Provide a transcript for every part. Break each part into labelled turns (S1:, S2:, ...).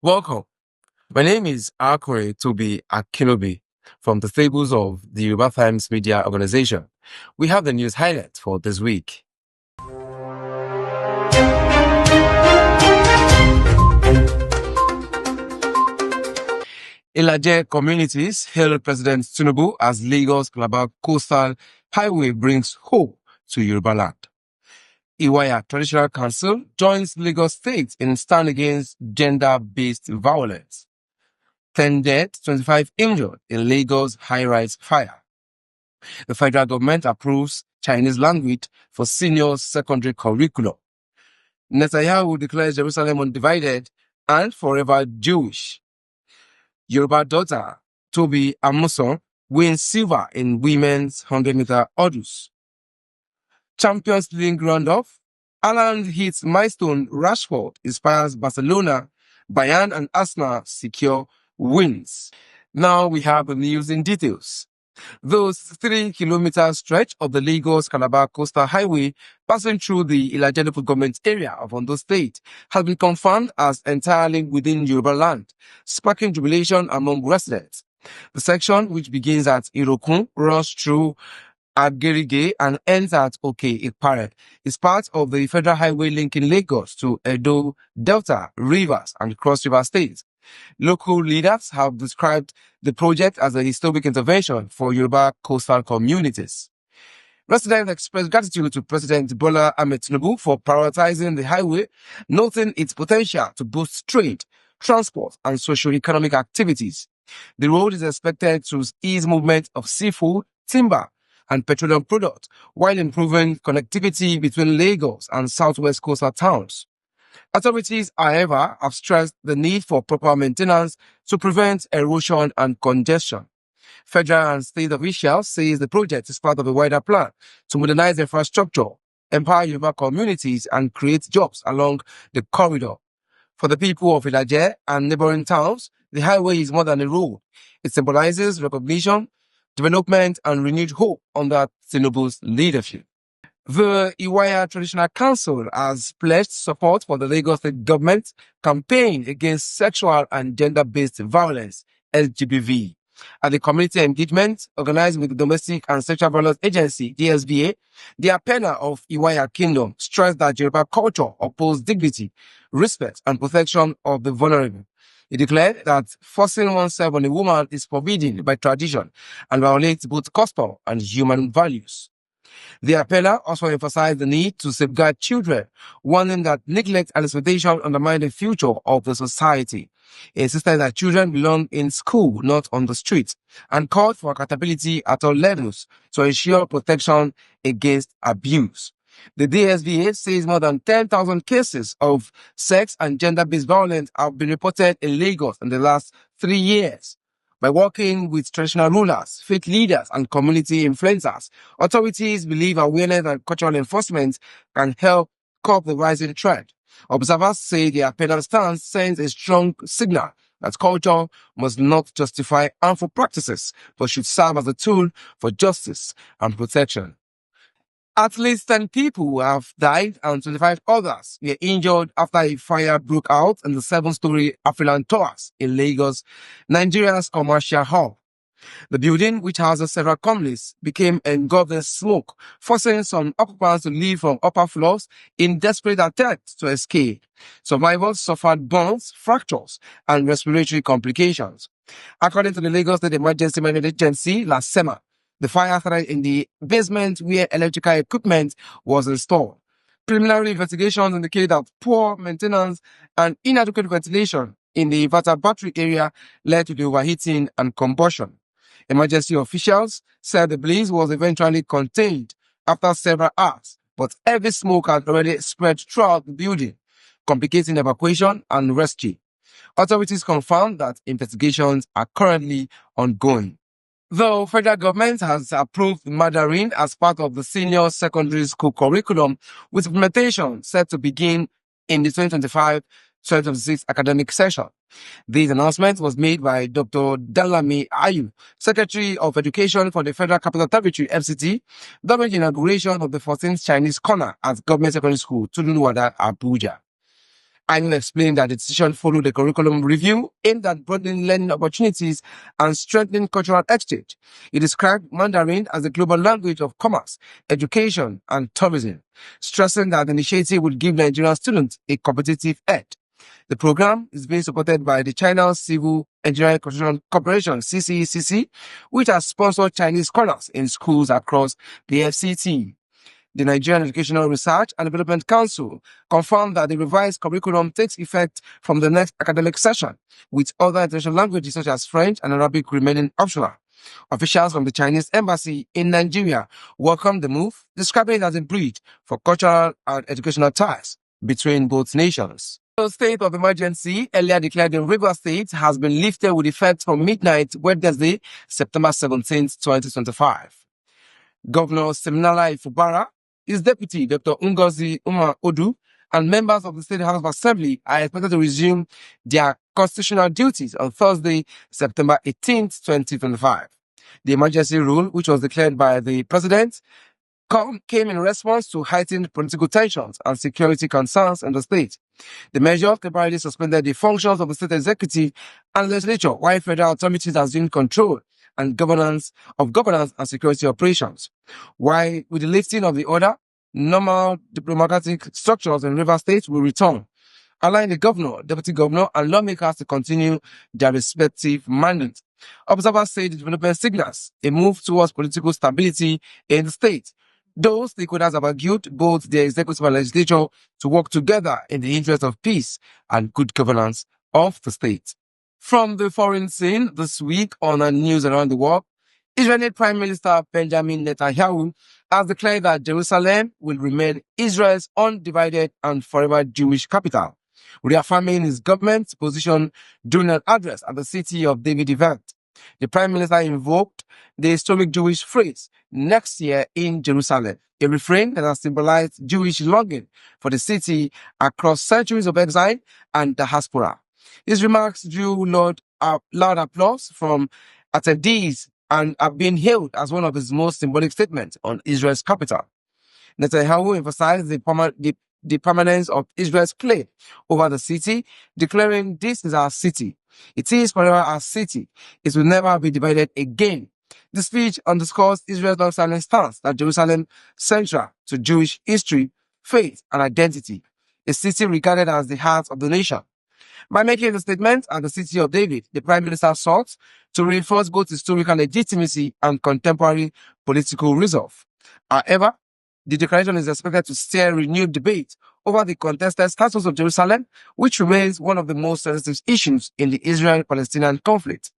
S1: Welcome. My name is Tobi Akinnubi from the stables of the Yorùbá Times Media Organization. We have the news highlights for this week. Ilaje communities hail President Tinubu as Lagos-Calabar Coastal Highway brings hope to Yorùbá land. Iwaya Traditional Council joins Lagos State in stand against gender-based violence. 10 dead, 25 injured in Lagos high-rise fire. The federal government approves Chinese language for senior secondary curriculum. Netanyahu declares Jerusalem undivided and forever Jewish. Yoruba daughter Tobi wins silver in women's 100-meter hurdles. Champions League round-off. Haaland hits milestone. Rashford inspires Barcelona. Bayern and Arsenal secure wins. Now we have the news in details. The 3-kilometer stretch of the Lagos-Calabar Coastal Highway passing through the Ilaje local government area of Ondo State has been confirmed as entirely within Yorùbá land, sparking jubilation among residents. The section, which begins at Irokun, runs through Agerige and ends at Oke-Ipare, is part of the federal highway linking Lagos to Edo, Delta, Rivers, and Cross River States. Local leaders have described the project as a historic intervention for Yoruba coastal communities. Residents expressed gratitude to President Bola Ahmed Tinubu for prioritizing the highway, noting its potential to boost trade, transport, and socio-economic activities. The road is expected to ease movement of seafood, timber, and petroleum products, while improving connectivity between Lagos and southwest coastal towns. Authorities, however, have stressed the need for proper maintenance to prevent erosion and congestion. Federal and state officials say the project is part of a wider plan to modernize infrastructure, empower Yoruba communities, and create jobs along the corridor. For the people of Ilaje and neighboring towns, the highway is more than a road. It symbolizes recognition, development, and renewed hope under Tinubu's leadership. The Iwaya Traditional Council has pledged support for the Lagos State government campaign against sexual and gender-based violence, LGBV. At the community engagement organized with the Domestic and Sexual Violence Agency, DSVA, the appellant of Iwaya Kingdom stressed that Yoruba culture upholds dignity, respect, and protection of the vulnerable. He declared that forcing oneself on a woman is forbidden by tradition and violates both custom and human values. The appellant also emphasized the need to safeguard children, warning that neglect and exploitation undermine the future of the society. He insisted that children belong in school, not on the streets, and called for accountability at all levels to ensure protection against abuse. The DSVA says more than 10,000 cases of sex and gender-based violence have been reported in Lagos in the last 3 years. By working with traditional rulers, faith leaders, and community influencers, authorities believe awareness and cultural enforcement can help curb the rising trend. Observers say the appellant stance sends a strong signal that culture must not justify harmful practices, but should serve as a tool for justice and protection. At least 10 people have died and 25 others were injured after a fire broke out in the 7-story Afriland Towers in Lagos, Nigeria's commercial hub. The building, which houses several companies, became engulfed in smoke, forcing some occupants to leave from upper floors in desperate attempts to escape. Survivors suffered burns, fractures, and respiratory complications. According to the Lagos State Emergency Management Agency, LASEMA, the fire started in the basement where electrical equipment was installed. Preliminary investigations indicate that poor maintenance and inadequate ventilation in the inverter battery area led to the overheating and combustion. Emergency officials said the blaze was eventually contained after several hours, but heavy smoke had already spread throughout the building, complicating evacuation and rescue. Authorities confirmed that investigations are currently ongoing. The federal government has approved Mandarin as part of the senior secondary school curriculum, with implementation set to begin in the 2025-2026 academic session. This announcement was made by Dr. Dalami Ayu, Secretary of Education for the Federal Capital Territory, FCT, during the inauguration of the 14th Chinese Corner at Government Secondary School, Tudunwada, Abuja. Akinnubi explained that the decision followed a curriculum review aimed at broadening learning opportunities and strengthening cultural exchange. He described Mandarin as the global language of commerce, education, and tourism, stressing that the initiative would give Nigerian students a competitive edge. The program is being supported by the China Civil Engineering Construction Corporation, CCECC, which has sponsored Chinese scholars in schools across the FCT. The Nigerian Educational Research and Development Council confirmed that the revised curriculum takes effect from the next academic session, with other international languages such as French and Arabic remaining optional. Officials from the Chinese embassy in Nigeria welcomed the move, describing it as a bridge for cultural and educational ties between both nations. The state of emergency, earlier declared in Rivers State, has been lifted with effect from midnight Wednesday, September 17, 2025. Governor Siminala Ifubara, his deputy, Dr. Ngozi Umar Odu, and members of the State House of Assembly are expected to resume their constitutional duties on Thursday, September 18, 2025. The emergency rule, which was declared by the president, came in response to heightened political tensions and security concerns in the state. The measure temporarily suspended the functions of the state executive and legislature, while federal authorities assumed control and governance and security operations. While with the lifting of the order, normal diplomatic structures in Rivers State will return, allowing the governor, deputy governor, and lawmakers to continue their respective mandates. Observers say the development signals a move towards political stability in the state. Those stakeholders have argued both the executive and legislature to work together in the interest of peace and good governance of the state. From the foreign scene this week on the news around the world, Israeli Prime Minister Benjamin Netanyahu has declared that Jerusalem will remain Israel's undivided and forever Jewish capital, reaffirming his government's position during an address at the City of David event. The Prime Minister invoked the historic Jewish phrase, "next year in Jerusalem," a refrain that has symbolized Jewish longing for the city across centuries of exile and diaspora. His remarks drew loud applause from attendees and have been hailed as one of his most symbolic statements on Israel's capital. Netanyahu emphasized the permanence of Israel's claim over the city, declaring, "This is our city. It is forever our city. It will never be divided again." The speech underscores Israel's long-standing stance that Jerusalem is central to Jewish history, faith, and identity, a city regarded as the heart of the nation. By making the statement at the City of David, the Prime Minister sought to reinforce both historical legitimacy and contemporary political resolve. However, the declaration is expected to stir renewed debate over the contested status of Jerusalem, which remains one of the most sensitive issues in the Israel-Palestinian conflict.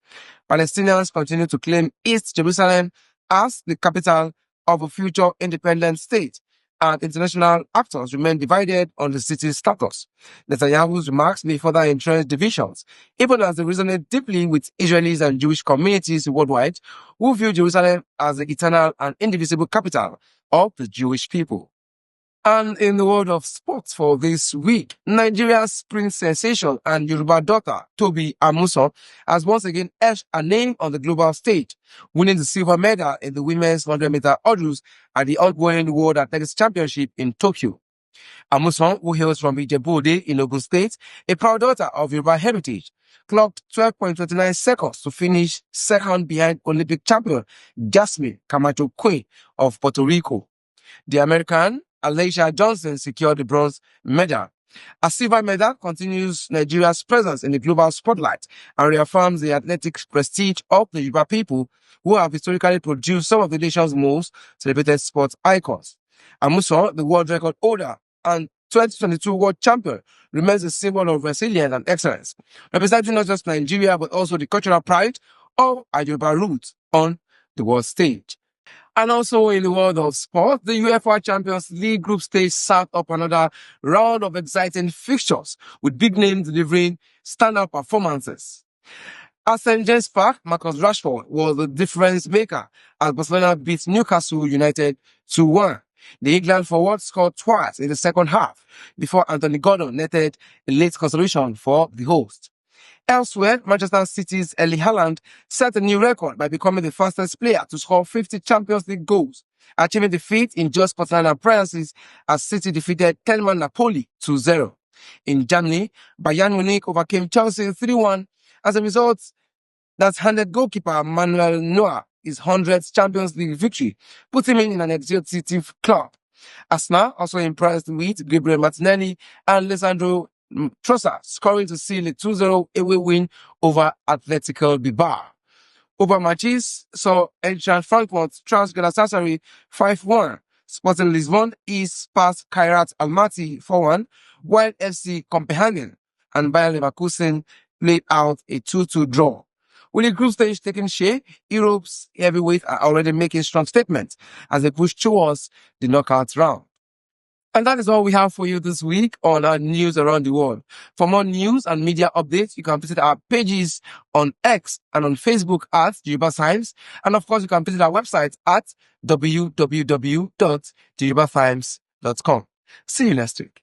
S1: Palestinians continue to claim East Jerusalem as the capital of a future independent state, and international actors remain divided on the city's status. Netanyahu's remarks may further entrench divisions, even as they resonate deeply with Israelis and Jewish communities worldwide who view Jerusalem as the eternal and indivisible capital of the Jewish people. And in the world of sports for this week, Nigeria's spring sensation and Yorùbá daughter, Tobi has once again etched her name on the global stage, winning the silver medal in the women's 100-meter hurdles at the ongoing World Athletics Championship in Tokyo. Amuson, who hails from Ijebu-Ode in Ogun State, a proud daughter of Yorùbá heritage, clocked 12.29 seconds to finish second behind Olympic champion Jasmine Camacho Quinn of Puerto Rico. The American Alicia Johnson secured the bronze medal. A silver medal continues Nigeria's presence in the global spotlight and reaffirms the athletic prestige of the Yorùbá people, who have historically produced some of the nation's most celebrated sports icons. Amuson, the world record holder and 2022 world champion, remains a symbol of resilience and excellence, representing not just Nigeria but also the cultural pride of our Yorùbá roots on the world stage. And also in the world of sport, the UEFA Champions League group stage sat up another round of exciting fixtures, with big names delivering standout performances. At St. James Park, Marcus Rashford was the difference maker as Barcelona beat Newcastle United 2-1. The England forward scored twice in the second half before Anthony Gordon netted a late consolation for the host. Elsewhere, Manchester City's Erling Haaland set a new record by becoming the fastest player to score 50 Champions League goals, achieving the feat in just 49 appearances as City defeated 10-man Napoli 2-0. In Germany, Bayern Munich overcame Chelsea 3-1 as a result that handed goalkeeper Manuel Neuer his 100th Champions League victory, putting him in an executive club. Arsenal also impressed with Gabriel Martinelli and Lisandro Trossard scoring to seal a 2-0 away win over Atletico Bilbao. Over matches saw Eintracht Frankfurt trounced Galatasaray 5-1. Sporting Lisbon eased past Kairat Almaty 4-1, while FC Copenhagen and Bayer Leverkusen played out a 2-2 draw. With the group stage taking shape, Europe's heavyweights are already making strong statements as they push towards the knockout round. And that is all we have for you this week on our news around the world. For more news and media updates, you can visit our pages on X and on Facebook at Yorùbá Times. And of course, you can visit our website at www.yorubatimes.com. See you next week.